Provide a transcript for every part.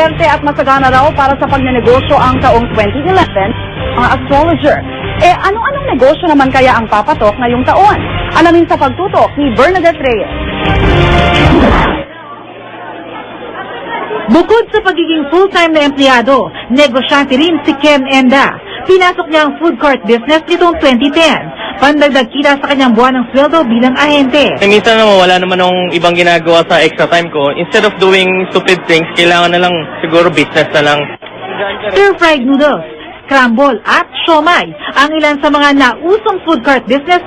swerte at masagana raw para sa pagnenegosyo ang taong 2011, mga astrologer. Anong negosyo naman kaya ang papatok ngayong taon? Alamin sa pagtutok ni Bernadette Reyes. Bukod sa pagiging full-time na empleyado, negosyante rin si Ken Enda. Pinasok niya ang food court business nitong 2010. Pandagdag kita sa kanyang buwan ng sweldo bilang ahente. Minsan naman wala naman akong ibang ginagawa sa extra time ko. Instead of doing stupid things, kailangan na lang siguro business na lang. Stir-fried noodles, scramble at siomai ang ilan sa mga nausong food court business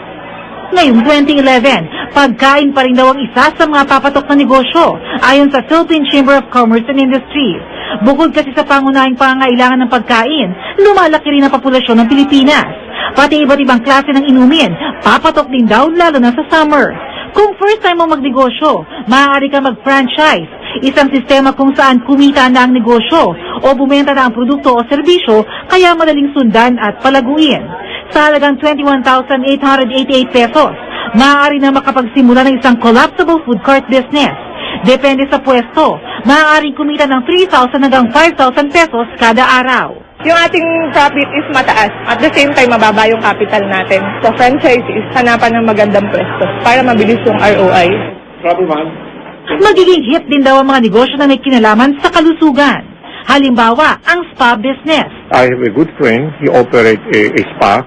ngayong 2011. Pagkain pa rin daw ang isa sa mga papatok na negosyo ayon sa Philippine Chamber of Commerce and Industry. Bukod kasi sa pangunahing pangangailangan ng pagkain, lumalaki rin ang populasyon ng Pilipinas. Pati iba't ibang klase ng inumin, papatok din daw lalo na sa summer. Kung first time mo magnegosyo, maaari ka mag-franchise, isang sistema kung saan kumita na ang negosyo o bumenta na ang produkto o serbisyo kaya madaling sundan at palaguin. Sa halagang 21,888 pesos, maaari na makapagsimula ng isang collapsible food court business. Depende sa pwesto, maaaring kumita ng 3,000 hanggang 5,000 pesos kada araw. Yung ating profit is mataas. At the same time, mababa yung capital natin. So, franchise is hanapan ng magandang pwesto para mabilis yung ROI. Magiging hit din daw ang mga negosyo na may kinalaman sa kalusugan. Halimbawa, ang spa business. I have a good friend. He operates a spa.